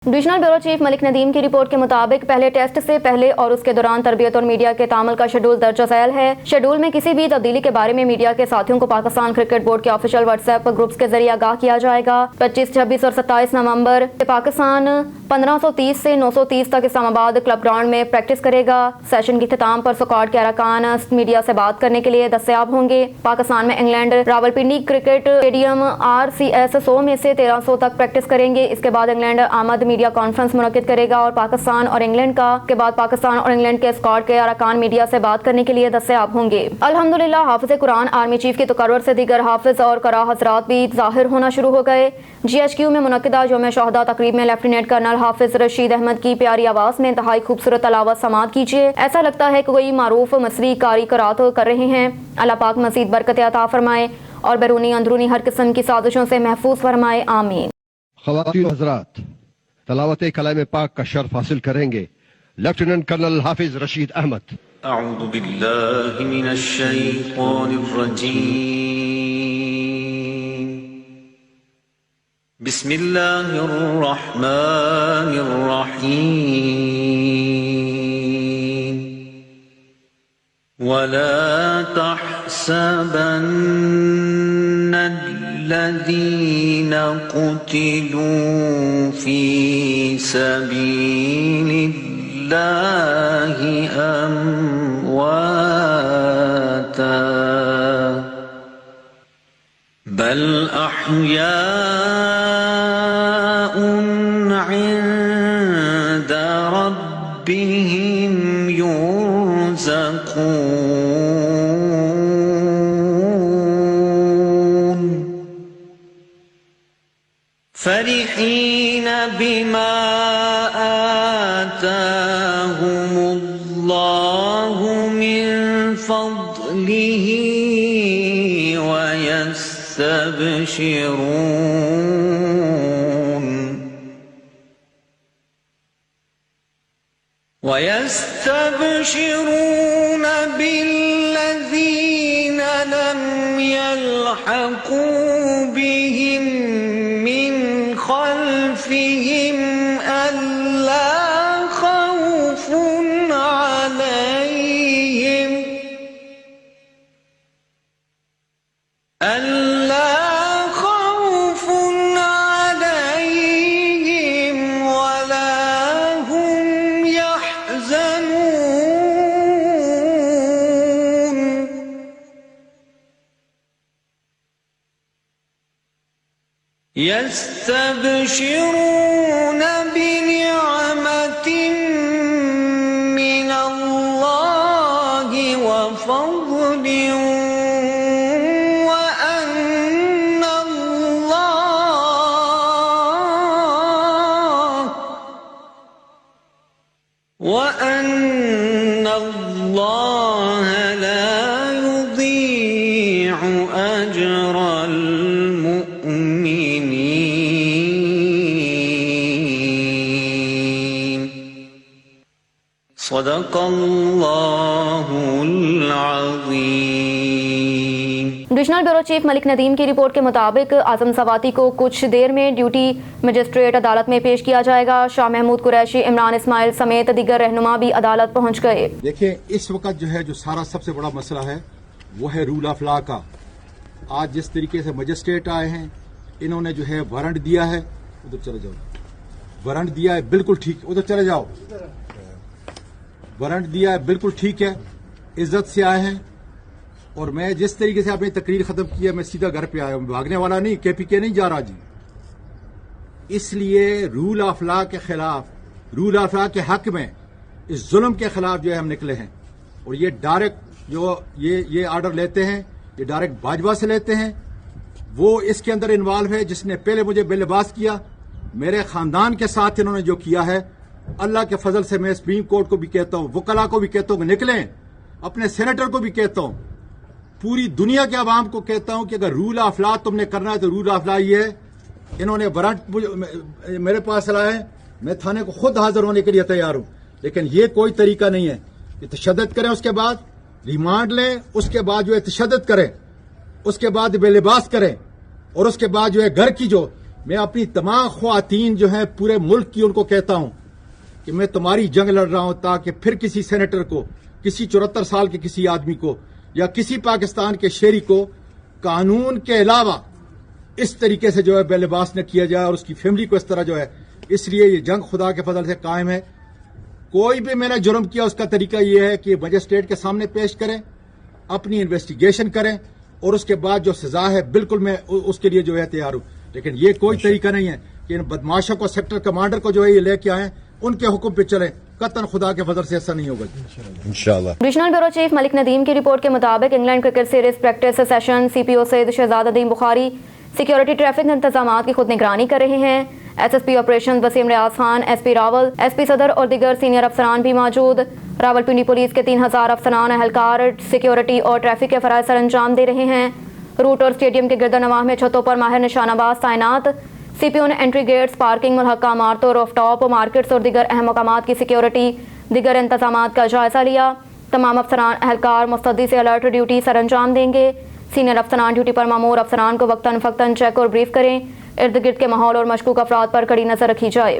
Divisional bureau chief Malik Nadeem की report के मुताबिक पहले टेस्ट से पहले और उसके दौरान तरबियत और मीडिया के तामुल का शेड्यूल दर्ज झैल है। शेड्यूल में किसी भी तब्दीली के बारे में मीडिया के साथियों को पाकिस्तान क्रिकेट बोर्ड के ऑफिशियल व्हाट्सएप ग्रुप्स के जरिए आगाह किया जाएगा। 25, 26 और 27 नवंबर पाकिस्तान 1530 से 930 तक इस्लामाबाद क्लब ग्राउंड में प्रैक्टिस करेगा। सेशन के इख्तिताम पर स्क्वाड के अरकान मीडिया से बात करने के लिए दस्तयाब होंगे। पाकिस्तान में England Rawalpindi cricket stadium RCS 100 में से 1300 तक प्रैक्टिस करेंगे। इसके बाद इंग्लैंड आमद मीडिया कॉन्फ्रेंस मुनक्किद करेगा और पाकिस्तान और इंग्लैंड के स्क्वाड के अरकान मीडिया से बात करने के लिए दस्तयाब होंगे। अल्हम्दुलिल्लाह हाफिज कुरान आर्मी चीफ की तकर्रुर से दीगर हाफिज और करा हजरात भी जाहिर होना शुरू हो गए। GHQ में मुनक्किदा यौम शोहदा तकरीब में लेफ्टिनेंट कर्नल हाफिज रशीद अहमद की प्यारी आवाज में इंतहाई खूबसूरत तलावत समात कीजिए। ऐसा लगता है कि कोई मारूफ मसरी कारी करात कर रहे हैं। अल्लाह पाक मज़ीद बरकत अता फरमाए और बैरूनी अंदरूनी हर किस्म की साजिशों से महफूज फरमाए, आमीन। ख़वातीन हज़रात, तलावत कलाम पाक का शर्फ हासिल करेंगे लेफ्टिनेंट कर्नल हाफिज रशीद अहमद। अऊज़ु बिल्लाहि मिनश शैतानिर रजीम। बिस्मिल्लाहिर रहमानिर रहीम। वला तहसबन्नल्लज़ीन क़ुतिलू फी सबीलिल्लाहि अम्वाता बल अहयाउन इंद रब्बिहिम युरज़क़ून फरिहीन बिमा आताहुमुल्लाहु मिन फज़लिही ويستبشرون بالذين لم يلحقوا بهم من خلفهم ألا خوف عليهم ولا هم يحزنون يستبشرون بنعمة من الله وفضل وأن الله لا يضيع أجر المؤمنين صدق الله العظيم। Divisional bureau chief Malik Nadeem की रिपोर्ट के मुताबिक आजम सवाती को कुछ देर में ड्यूटी मजिस्ट्रेट अदालत में पेश किया जाएगा। शाह महमूद कुरैशी, इमरान इस्माइल समेत दीगर रहनुमा भी अदालत पहुंच गए। देखिए, इस वक्त जो सारा सबसे बड़ा मसला है वो है रूल ऑफ लॉ का। आज जिस तरीके से मजिस्ट्रेट आए हैं, इन्होंने वारंट दिया है, उधर चले जाओ, वारंट दिया है बिल्कुल ठीक, उधर चले जाओ, वारंट दिया है बिल्कुल ठीक है, इज्जत से आए हैं। और मैं जिस तरीके से आपने तकरीर खत्म किया, मैं सीधा घर पे आया हूं, भागने वाला नहीं, KPK नहीं जा रहा जी। इसलिए रूल ऑफ लॉ के खिलाफ, रूल ऑफ लॉ के हक में, इस जुल्म के खिलाफ हम निकले हैं। और ये डायरेक्ट ये ऑर्डर लेते हैं, ये डायरेक्ट बाजवा से लेते हैं। वो इसके अंदर इन्वॉल्व है जिसने पहले मुझे बेलिबास किया। मेरे खानदान के साथ इन्होंने जो किया है, अल्लाह के फजल से मैं सुप्रीम कोर्ट को भी कहता हूं, वकला को भी कहता हूं, निकलें, अपने सेनेटर को भी कहता हूं, पूरी दुनिया के आवाम को कहता हूं कि अगर रूल ऑफ लॉ तुमने करना है तो रूल ऑफ लॉ ये है। इन्होंने वारंट मेरे पास लाया है, मैं थाने को खुद हाजिर होने के लिए तैयार हूं, लेकिन ये कोई तरीका नहीं है कि तशद्दुद करें, उसके बाद रिमांड लें, उसके बाद तशद्दुद करें, उसके बाद बेलिबास करें, और उसके बाद घर की जो میں اپنی تمام خواتین جو ہیں پورے ملک کی ان کو کہتا ہوں کہ میں تمہاری جنگ لڑ رہا ہوں تاکہ پھر کسی سینیٹر کو، کسی 74 سال کے کسی آدمی کو یا کسی پاکستان کے شہری کو قانون کے علاوہ اس طریقے سے جو ہے بے لباس نہ کیا جائے اور اس کی فیملی کو اس طرح جو ہے. اس لیے یہ جنگ خدا کے فضل سے قائم ہے. کوئی بھی میں نے جرم کیا اس کا طریقہ یہ ہے کہ مجسٹریٹ کے سامنے پیش کریں، اپنی انویسٹیگیشن کریں اور اس کے بعد جو سزا ہے بالکل میں اس کے لیے جو ہے تیار ہوں. لیکن یہ کوئی طریقہ نہیں ہے کہ ان بدماشوں کو سیکٹر کمانڈر کو جو ہے یہ لے کے آئیں، ان کے حکم پہ چلیں. قطعاً خدا کے فضل سے ایسا نہیں ہوگا انشاءاللہ. Regional bureau chief Malik Nadeem کی رپورٹ کے مطابق England cricket series practice session C P O Syed Shahzad Nadeem Bukhari security traffic انتظامات کی خود نگرانی کر رہے ہیں. S S P operation Waseem Riaz Khan, S P Rawal, S P Saddar اور دیگر سینئر افسران بھی موجود. راولپنڈی پولیس کے 3000 افسران اہلکار سیکیورٹی اور ٹریفک کے فرائض سر انجام دے رہے ہیں. روٹ اور اسٹیڈیم کے گرد و نواح میں چھتوں پر ماہر نشانہ باز تعینات. سی پی او نے انٹری گیٹس، پارکنگ، ملحقہ عمارتوں، روف ٹاپ، مارکیٹس اور دیگر اہم مقامات کی سیکیورٹی، دیگر انتظامات کا جائزہ لیا. تمام افسران اہلکار مستعدی سے الرٹ ڈیوٹی سر انجام دیں گے. سینئر افسران ڈیوٹی پر مامور افسران کو وقتاً فوقتاً چیک اور بریف کریں. ارد گرد کے ماحول اور مشکوک افراد پر کڑی نظر رکھی جائے.